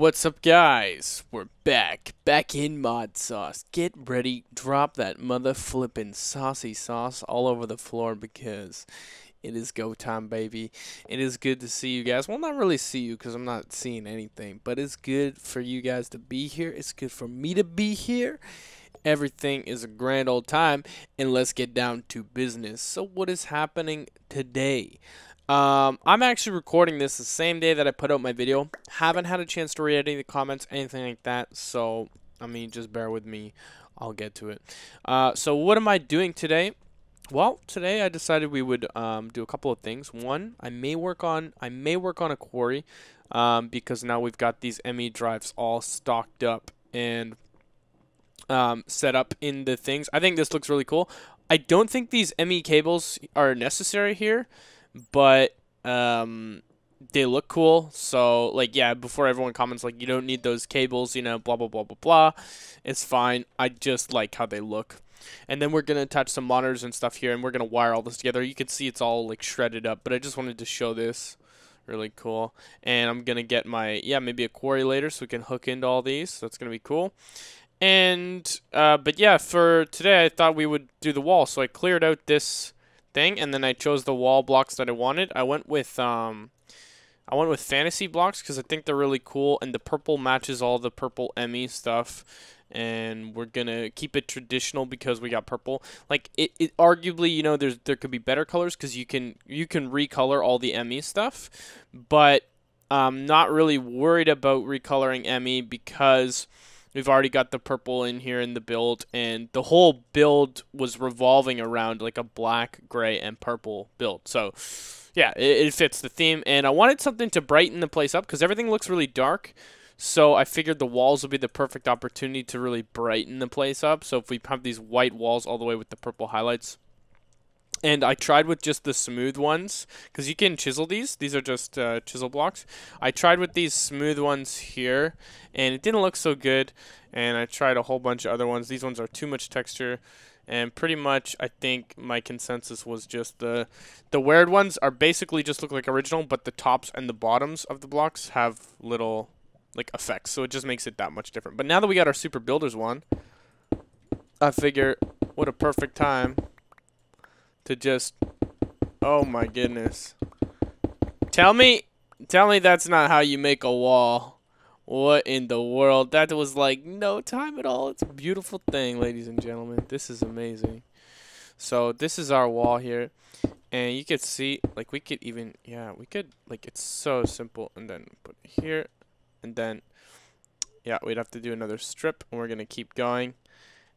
What's up, guys? We're back in ModSauce. Get ready, drop that mother flippin' saucy sauce all over the floor because it is go time, baby. It is good to see you guys. Well, not really see you because I'm not seeing anything, but it's good for you guys to be here. It's good for me to be here. Everything is a grand old time, and let's get down to business. So what is happening today? I'm actually recording this the same day that I put out my video. Haven't had a chance to read any of the comments, anything like that. So, I mean, just bear with me. I'll get to it. So what am I doing today? Well, today I decided we would do a couple of things. One, I may work on a quarry because now we've got these ME drives all stocked up and set up in the things. I think this looks really cool. I don't think these ME cables are necessary here, but they look cool. So, like, yeah, before everyone comments, like, you don't need those cables, you know, blah, blah, blah, blah, blah. It's fine. I just like how they look. And then we're going to attach some monitors and stuff here, and we're going to wire all this together. You can see it's all, like, shredded up, but I just wanted to show this. Really cool. And I'm going to get my, maybe a quarry later so we can hook into all these. So that's going to be cool. And, but yeah, for today, I thought we would do the wall. So I cleared out this thing, and then I chose the wall blocks that I wanted. I went with fantasy blocks because I think they're really cool, and the purple matches all the purple ME stuff. And we're gonna keep it traditional because we got purple. Like it arguably, you know, there could be better colors because you can recolor all the ME stuff, but I'm not really worried about recoloring ME because we've already got the purple in here in the build, and the whole build was revolving around like a black, gray, and purple build. So, yeah, it fits the theme, and I wanted something to brighten the place up because everything looks really dark. So I figured the walls would be the perfect opportunity to really brighten the place up. So if we have these white walls all the way with the purple highlights. And I tried with just the smooth ones, because you can chisel these. These are just chisel blocks. I tried with these smooth ones here, and it didn't look so good. And I tried a whole bunch of other ones. These ones are too much texture. And pretty much, I think my consensus was just the weird ones are basically just look like original, but the tops and the bottoms of the blocks have little like effects. So it just makes it that much different. But now that we got our Super Builders one, I figure what a perfect time to just, oh my goodness. Tell me that's not how you make a wall. What in the world? That was like no time at all. It's a beautiful thing, ladies and gentlemen. This is amazing. So this is our wall here. And you could see, like we could even, like it's so simple. And then put it here. And then, we'd have to do another strip. And we're going to keep going.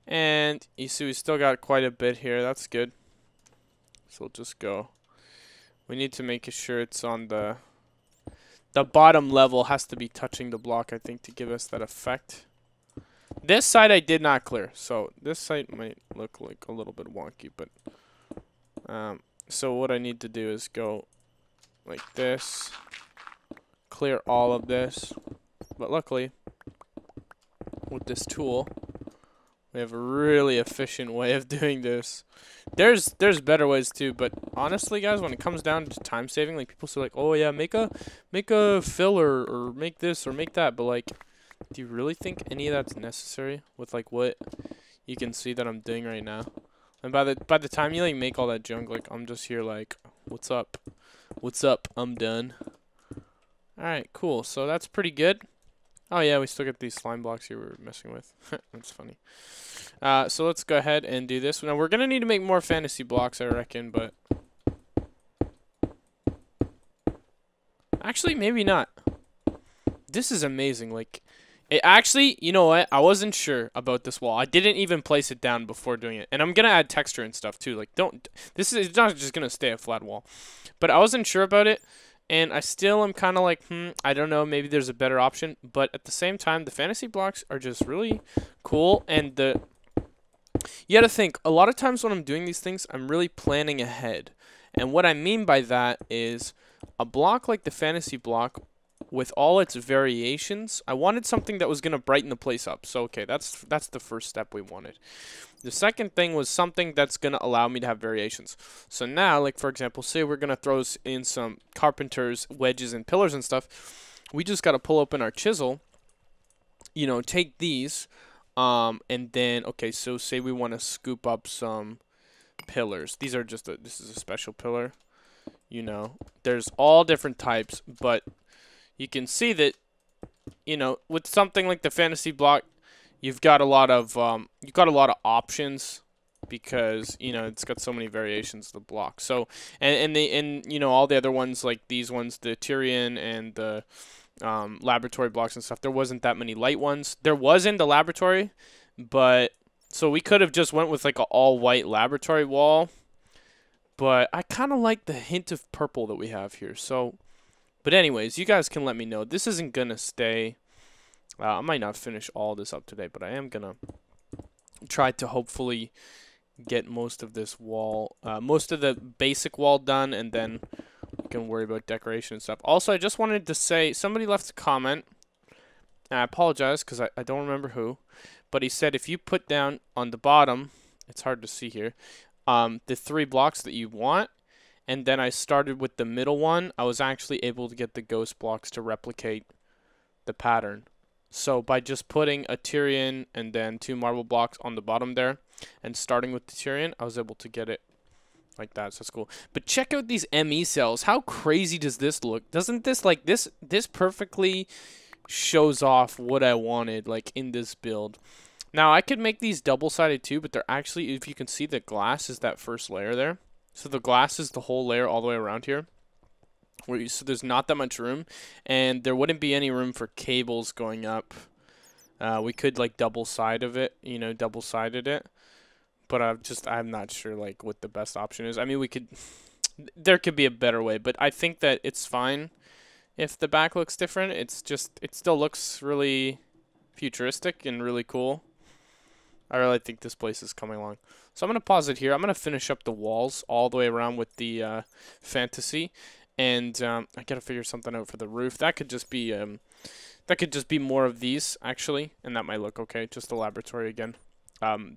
And you see we still got quite a bit here. That's good. So we'll just go. We need to make sure it's on the bottom level has to be touching the block, I think, to give us that effect. This side I did not clear, so this side might look like a little bit wonky, but so what I need to do is go like this, clear all of this, but luckily with this tool we have a really efficient way of doing this. There's better ways too, but honestly, guys, when it comes down to time saving, like people say, like, oh yeah, make a filler or make this or make that, but like, do you really think any of that's necessary with like what you can see that I'm doing right now? And by the time you like make all that junk, like I'm just here like, what's up, I'm done. All right, cool. So that's pretty good. Oh yeah, we still got these slime blocks here we were messing with. That's funny. So let's go ahead and do this. Now we're gonna need to make more fantasy blocks, I reckon, but actually maybe not. This is amazing. Like, it actually, you know what? I wasn't sure about this wall. I didn't even place it down before doing it, and I'm gonna add texture and stuff too. Like, it's not just gonna stay a flat wall, but I wasn't sure about it. And I still am kind of like, I don't know, maybe there's a better option. But at the same time, the fantasy blocks are just really cool. And you gotta think, a lot of times when I'm doing these things, I'm really planning ahead. And what I mean by that is a block like the fantasy block with all its variations, I wanted something that was going to brighten the place up. So, okay, that's the first step we wanted. The second thing was something that's going to allow me to have variations. So now, like, for example, say we're going to throw in some carpenter's wedges and pillars and stuff. We just got to pull open our chisel you know, take these, and then, okay, so say we want to scoop up some pillars. These are just this is a special pillar. You know, there's all different types, but you can see that, you know, with something like the fantasy block, you've got a lot of options because, you know, it's got so many variations of the block. So and you know, all the other ones like these ones, the Tyrian and the laboratory blocks and stuff, there wasn't that many light ones. There was in the laboratory, but so we could have just went with like an all white laboratory wall, but I kind of like the hint of purple that we have here. So, but anyways, you guys can let me know. This isn't gonna stay. I might not finish all this up today, but I am gonna try to hopefully get most of this wall, most of the basic wall done, and then we can worry about decoration and stuff. Also, I just wanted to say, somebody left a comment, and I apologize because I don't remember who, but he said if you put down on the bottom, it's hard to see here, the 3 blocks that you want, and then I started with the middle one, I was actually able to get the ghost blocks to replicate the pattern. So by just putting a Tyrian and then 2 marble blocks on the bottom there, and starting with the Tyrian, I was able to get it like that. So that's cool. But check out these ME cells. How crazy does this look? Doesn't this, like, this perfectly shows off what I wanted, like, in this build. Now, I could make these double-sided too, but they're actually, if you can see, the glass is that first layer there. So the glass is the whole layer all the way around here. So there's not that much room, and there wouldn't be any room for cables going up. We could, like, double-sided it, you know, double-sided it. But I'm not sure, like, what the best option is. I mean, there could be a better way, but I think that it's fine if the back looks different. It still looks really futuristic and really cool. I really think this place is coming along. So I'm going to pause it here. I'm going to finish up the walls all the way around with the fantasy. And I got to figure something out for the roof. That could just be more of these, actually. And that might look okay. Just the laboratory again.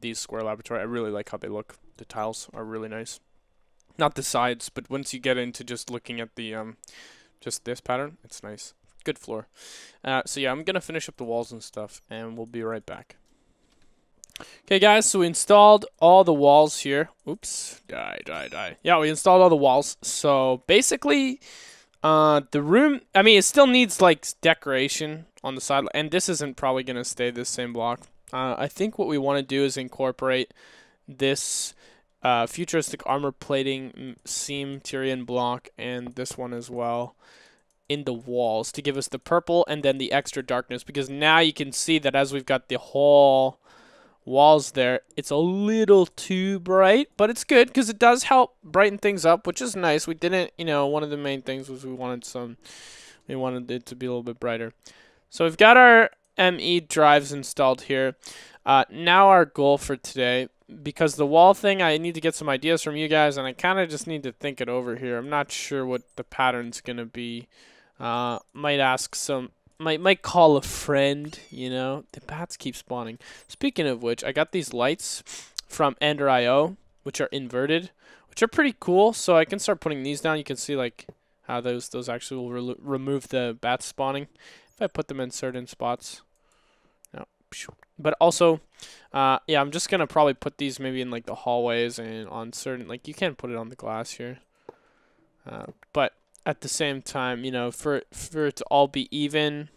These square laboratory, I really like how they look. The tiles are really nice. Not the sides, but once you get into just looking at the just this pattern, it's nice. Good floor. So yeah, I'm gonna finish up the walls and stuff, and we'll be right back. Okay, guys, so we installed all the walls here. Oops, die. Yeah, we installed all the walls. So basically, the room, I mean, it still needs like decoration on the side, and this isn't probably gonna stay the same block. I think what we want to do is incorporate this futuristic armor plating seam Tyrian block and this one as well in the walls to give us the purple and then the extra darkness, because now you can see that as we've got the whole walls there, it's a little too bright, but it's good because it does help brighten things up, which is nice. We didn't, you know, one of the main things was we wanted it to be a little bit brighter. So we've got our ME drives installed here. Now our goal for today, because the wall thing, I need to get some ideas from you guys, and I kind of just need to think it over here. I'm not sure what the pattern's gonna be. Might call a friend, you know. The bats keep spawning. Speaking of which, I got these lights from Ender.io, which are inverted, which are pretty cool. So I can start putting these down. You can see like how those actually will remove the bats spawning if I put them in certain spots. But also, yeah, I'm just gonna probably put these maybe in like the hallways and on certain, like you can't put it on the glass here. But at the same time, you know, for it to all be even,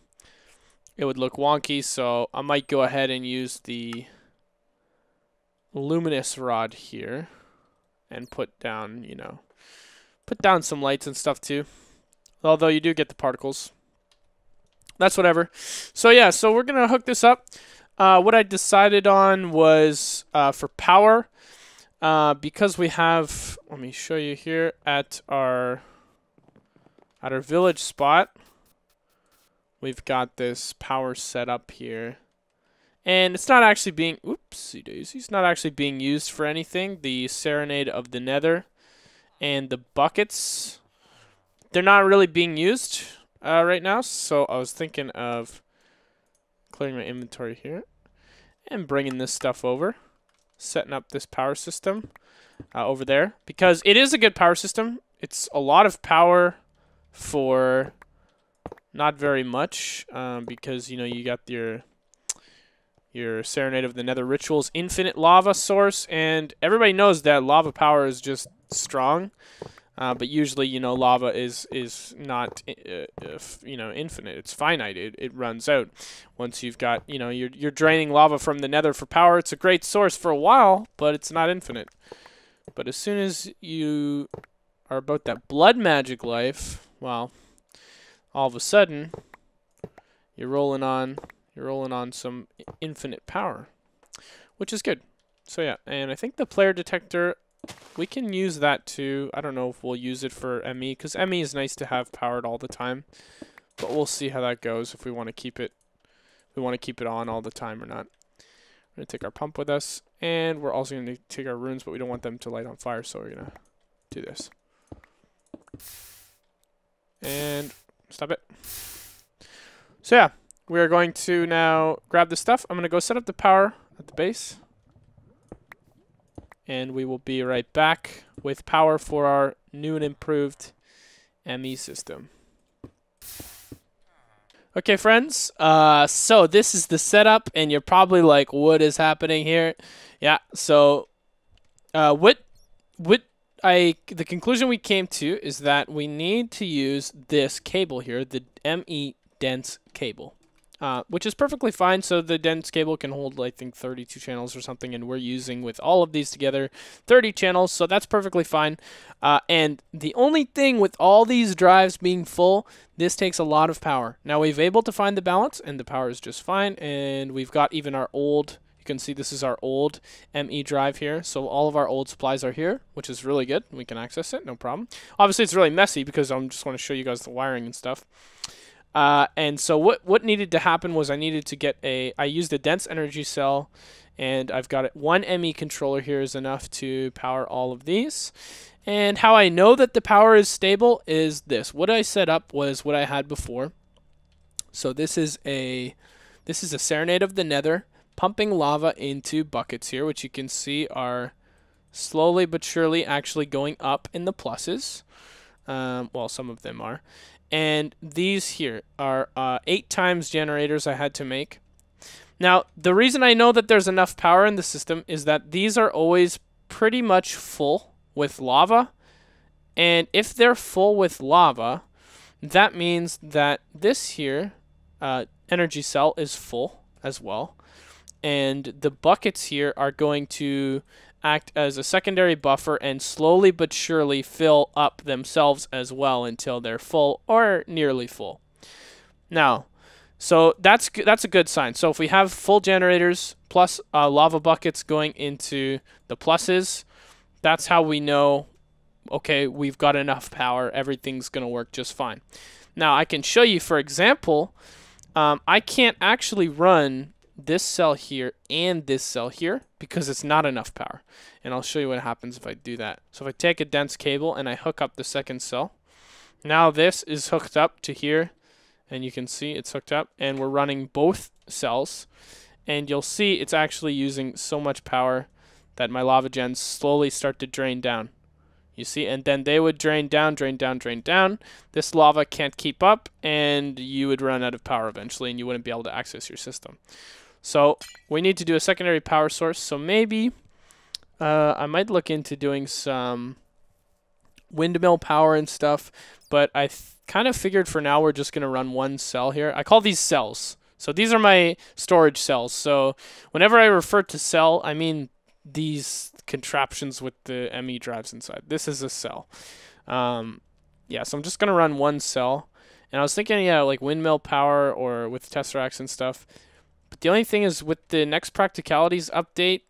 it would look wonky. So I might go ahead and use the luminous rod here and put down, you know, some lights and stuff too. Although you do get the particles. That's whatever. So yeah, so we're gonna hook this up. What I decided on was for power, because we have, let me show you here at our village spot, we've got this power set up here, and it's not actually being, oopsie daisy, it's not actually being used for anything. The Serenade of the Nether and the buckets, they're not really being used right now, so I was thinking of clearing my inventory here and bringing this stuff over, setting up this power system over there, because it is a good power system. It's a lot of power for not very much, because, you know, you got your your Serenade of the Nether Ritual's infinite lava source, and everybody knows that lava power is just strong. But usually, you know, lava is not, you know, infinite. It's finite. It runs out. Once you've got, you know, you're draining lava from the Nether for power. It's a great source for a while, but it's not infinite. But as soon as you are about that blood magic life, well, all of a sudden, you're rolling on some infinite power, which is good. So yeah, and I think the player detector, we can use that too. I don't know if we'll use it for ME, because ME is nice to have powered all the time. But we'll see how that goes, if we want to keep it on all the time or not. We're going to take our pump with us, and we're also going to take our runes, but we don't want them to light on fire, so we're going to do this. And stop it. So yeah, we are going to now grab the stuff. I'm going to go set up the power at the base. And we will be right back with power for our new and improved ME system. Okay, friends. So this is the setup, and you're probably like, "What is happening here?" Yeah. So, the conclusion we came to is that we need to use this cable here, the ME dense cable. Which is perfectly fine. So the dense cable can hold, I think, 32 channels or something, and we're using, with all of these together, 30 channels, so that's perfectly fine. And the only thing with all these drives being full, this takes a lot of power. Now we've able to find the balance, and the power is just fine, and we've got even our old, you can see this is our old ME drive here, so all of our old supplies are here, which is really good. We can access it, no problem. Obviously it's really messy because I just want to show you guys the wiring and stuff. And so what needed to happen was I needed to get I used a dense energy cell, and I've got one ME controller here is enough to power all of these. And how I know that the power is stable is this. What I set up was what I had before. So this is a Serenade of the Nether pumping lava into buckets here, which you can see are slowly but surely actually going up in the pluses. Well, some of them are. And these here are 8 times generators I had to make. Now, the reason I know that there's enough power in the system is that these are always pretty much full with lava. And if they're full with lava, that means that this here energy cell is full as well. And the buckets here are going to act as a secondary buffer and slowly but surely fill up themselves as well until they're full or nearly full. Now, so that's a good sign. So if we have full generators plus lava buckets going into the pluses, that's how we know, okay, we've got enough power, everything's going to work just fine. Now I can show you, for example, I can't actually run this cell here and this cell here because it's not enough power. And I'll show you what happens if I do that. So if I take a dense cable and I hook up the second cell, now this is hooked up to here, and you can see it's hooked up, and we're running both cells, and you'll see it's actually using so much power that my lava gens slowly start to drain down. You see, and then they would drain down, drain down, drain down. This lava can't keep up, and you would run out of power eventually, and you wouldn't be able to access your system. So we need to do a secondary power source. So maybe I might look into doing some windmill power and stuff, but I kind of figured for now we're just going to run one cell here. I call these cells. So these are my storage cells. So whenever I refer to cell, I mean these contraptions with the ME drives inside. This is a cell. Yeah, so I'm just going to run one cell. And I was thinking, yeah, like windmill power or with tesseracts and stuff. But the only thing is, with the next Practicalities update,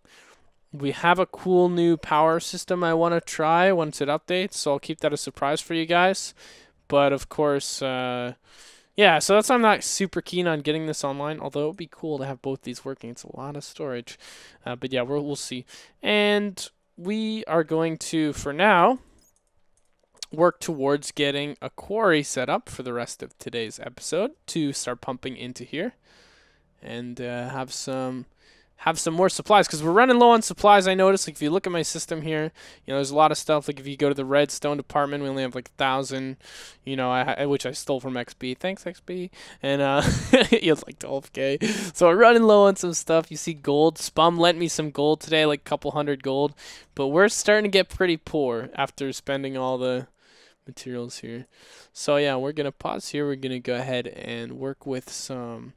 we have a cool new power system I want to try once it updates, so I'll keep that a surprise for you guys. But of course, yeah, so I'm not super keen on getting this online, although it would be cool to have both these working. It's a lot of storage. But yeah, we'll see. And we are going to, for now, work towards getting a quarry set up for the rest of today's episode to start pumping into here. And have some have some more supplies, because we're running low on supplies. I noticed, like, if you look at my system here, you know, there's a lot of stuff. Like, if you go to the redstone department, we only have like 1,000, you know, which I stole from XB. Thanks, XB. And he has like 12k. So we're running low on some stuff. You see gold. Spum lent me some gold today, like a couple hundred gold. But we're starting to get pretty poor after spending all the materials here. So yeah, we're gonna pause here. We're gonna go ahead and work with some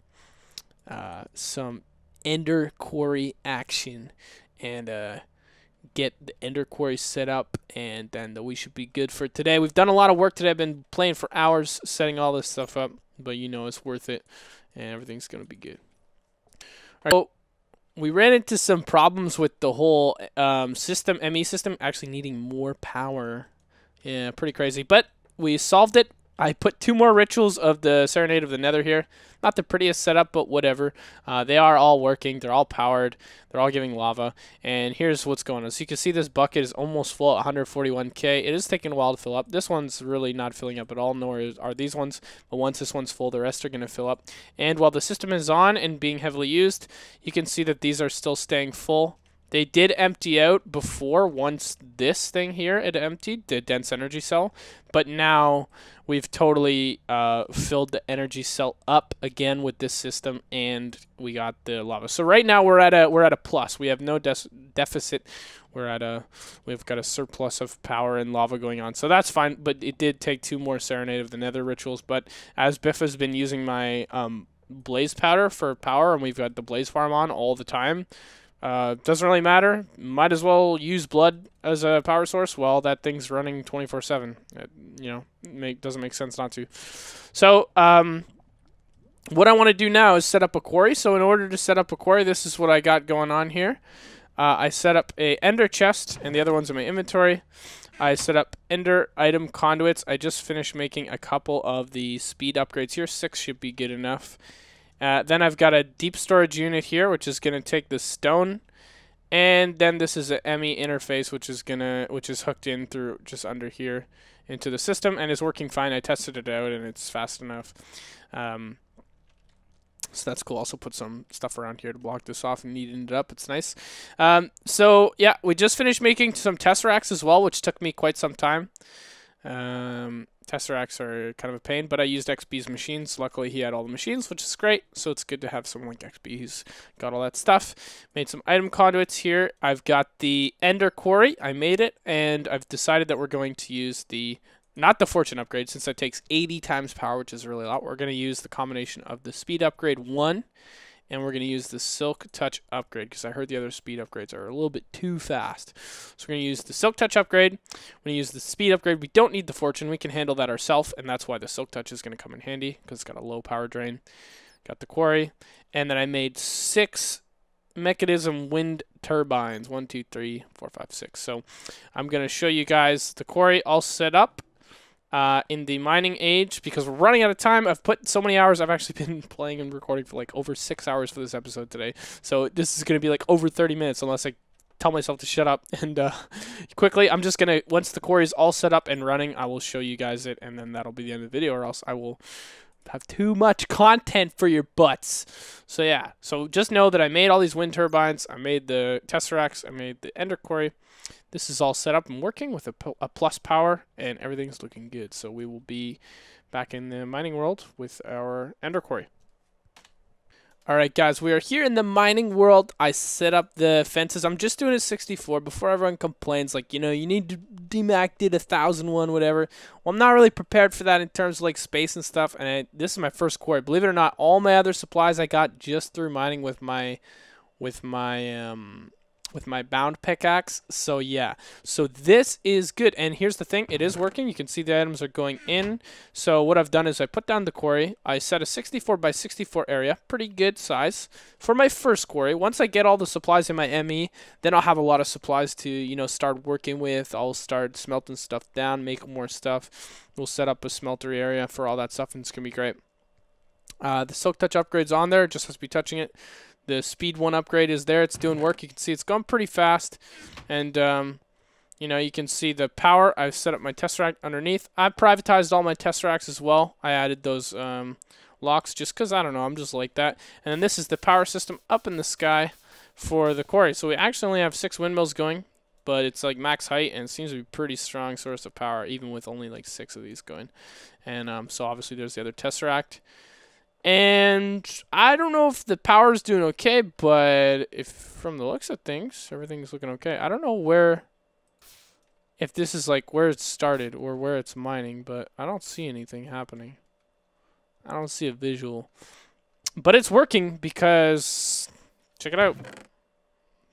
Ender Quarry action, and get the Ender Quarry set up, and then we should be good for today. We've done a lot of work today. I've been playing for hours setting all this stuff up, but you know it's worth it, and everything's gonna be good. All right, so we ran into some problems with the whole system, ME system, actually needing more power. Yeah, pretty crazy, but we solved it. I put 2 more rituals of the Serenade of the Nether here. Not the prettiest setup, but whatever. They are all working. They're all powered. They're all giving lava. And here's what's going on. So you can see this bucket is almost full at 141k. It is taking a while to fill up. This one's really not filling up at all, nor are these ones. But once this one's full, the rest are going to fill up. And while the system is on and being heavily used, you can see that these are still staying full. They did empty out before, once this thing here had emptied, the dense energy cell, but now we've totally filled the energy cell up again with this system, and we got the lava. So right now we're at a plus. We have no deficit. We've got a surplus of power and lava going on, so that's fine. But it did take 2 more Serenade of the Nether rituals. But as Biff has been using my blaze powder for power, and we've got the blaze farm on all the time. Doesn't really matter. Might as well use blood as a power source. Well, that thing's running 24/7. You know, doesn't make sense not to. So, what I want to do now is set up a quarry. So in order to set up a quarry, this is what I got going on here. I set up a ender chest, and the other one's in my inventory. I set up ender item conduits. I just finished making a couple of the speed upgrades here. 6 should be good enough. Then I've got a deep storage unit here, which is going to take the stone, and then this is a ME interface, which is hooked in through just under here into the system, and is working fine. I tested it out, and it's fast enough. So that's cool. Also put some stuff around here to block this off and neaten it up. It's nice. So yeah, we just finished making some tesseracts as well, which took me quite some time. Tesseracts are kind of a pain, but I used XB's machines. Luckily, he had all the machines, which is great. So it's good to have someone like XB who's got all that stuff. Made some item conduits here. I've got the Ender Quarry. I made it, and I've decided that we're going to use not the fortune upgrade, since that takes 80 times power, which is really a lot. We're going to use the combination of the speed upgrade 1, and we're going to use the Silk Touch upgrade, because I heard the other speed upgrades are a little bit too fast. So we're going to use the Silk Touch upgrade. We're going to use the speed upgrade. We don't need the fortune. We can handle that ourselves, and that's why the Silk Touch is going to come in handy, because it's got a low power drain. Got the quarry. And then I made 6 mechanism wind turbines. 1, 2, 3, 4, 5, 6. So I'm going to show you guys the quarry all set up. In the mining age, because we're running out of time. I've put so many hours. I've actually been playing and recording for like over 6 hours for this episode today. So this is going to be like over 30 minutes unless I tell myself to shut up. And quickly, I'm just going to, once the quarry is all set up and running, I will show you guys it, and then that'll be the end of the video, or else I will have too much content for your butts. So yeah, so just know that I made all these wind turbines. I made the tesseracts. I made the ender quarry. This is all set up and working with a plus power, and everything's looking good. So we will be back in the mining world with our ender quarry. Alright guys, we are here in the mining world. I set up the fences. I'm just doing a 64 before everyone complains, like, you know, you need to DMAC did 1001, whatever. Well, I'm not really prepared for that in terms of like space and stuff, and this is my first quarry. Believe it or not, all my other supplies I got just through mining with my bound pickaxe. So yeah, so this is good, and here's the thing, it is working. You can see the items are going in. So what I've done is I put down the quarry. I set a 64 by 64 area, pretty good size for my first quarry. Once I get all the supplies in my ME, then I'll have a lot of supplies to, you know, start working with. I'll start smelting stuff down, make more stuff. We'll set up a smelter area for all that stuff, and it's gonna be great. The Silk Touch upgrade's on there, just has to be touching it. The speed 1 upgrade is there. It's doing work. You can see it's going pretty fast. And, you know, you can see the power. I've set up my tesseract underneath. I privatized all my tesseracts as well. I added those locks just because, I don't know, I'm just like that. And then this is the power system up in the sky for the quarry. So we actually only have 6 windmills going, but it's like max height, and it seems to be a pretty strong source of power, even with only like 6 of these going. And so obviously there's the other Tesseract. And I don't know if the power's doing okay, but if from the looks of things, everything's looking okay. I don't know where, if this is like where it started or where it's mining, but I don't see anything happening. I don't see a visual. But it's working because, check it out.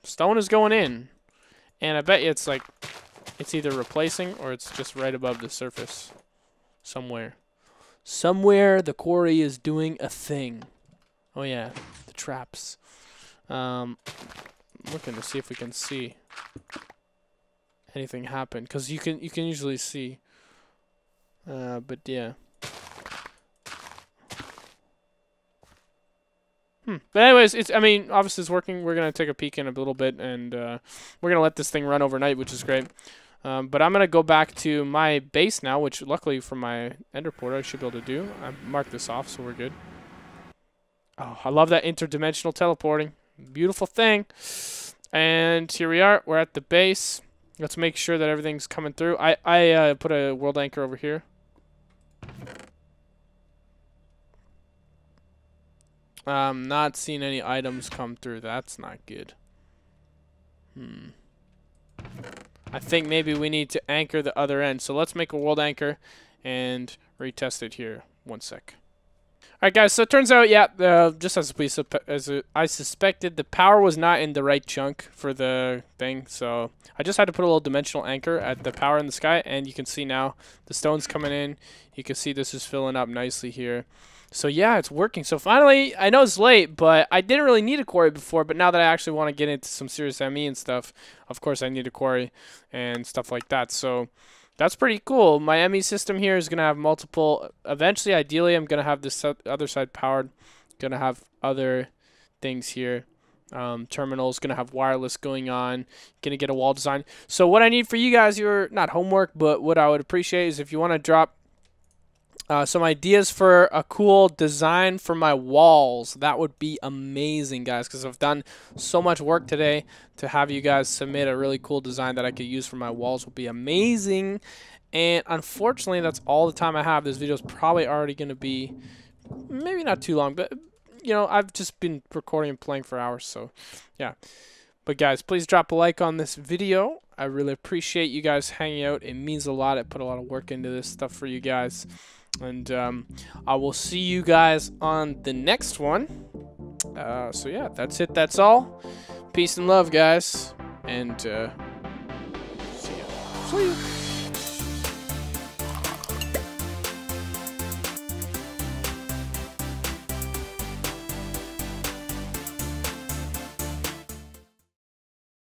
Stone is going in. And I bet you it's like, it's either replacing or it's just right above the surface. Somewhere. Somewhere the quarry is doing a thing. Oh yeah, the traps. Looking to see if we can see anything happen, because you can usually see. But yeah. But anyways, I mean, obviously it's working. We're gonna take a peek in a little bit, and we're gonna let this thing run overnight, which is great. But I'm gonna go back to my base now, which luckily from my ender portal I should be able to do. I marked this off, so we're good. Oh, I love that interdimensional teleporting. Beautiful thing. And here we are. We're at the base. Let's make sure that everything's coming through. I put a world anchor over here. Not seeing any items come through. That's not good. I think maybe we need to anchor the other end. So let's make a world anchor and retest it here. 1 sec. Alright guys, so it turns out, yeah, just as I suspected, the power was not in the right chunk for the thing. So I just had to put a little dimensional anchor at the power in the sky, and you can see now the stone's coming in. You can see this is filling up nicely here. So yeah, it's working. So finally, I know it's late, but I didn't really need a quarry before, but now that I actually want to get into some serious ME and stuff, of course I need a quarry and stuff like that. So that's pretty cool. My ME system here is going to have multiple, eventually, ideally, I'm going to have this other side powered, going to have other things here. Terminals, going to have wireless going on, going to get a wall design. So what I need for you guys, your not homework, but what I would appreciate is if you want to drop some ideas for a cool design for my walls. That would be amazing, guys, because I've done so much work today. To have you guys submit a really cool design that I could use for my walls would be amazing. And unfortunately, that's all the time I have. This video is probably already going to be maybe not too long, but you know, I've just been recording and playing for hours, so yeah. But guys, please drop a like on this video. I really appreciate you guys hanging out. It means a lot. I put a lot of work into this stuff for you guys. And I will see you guys on the next one. So yeah, that's it. That's all. Peace and love, guys. And see ya. See ya.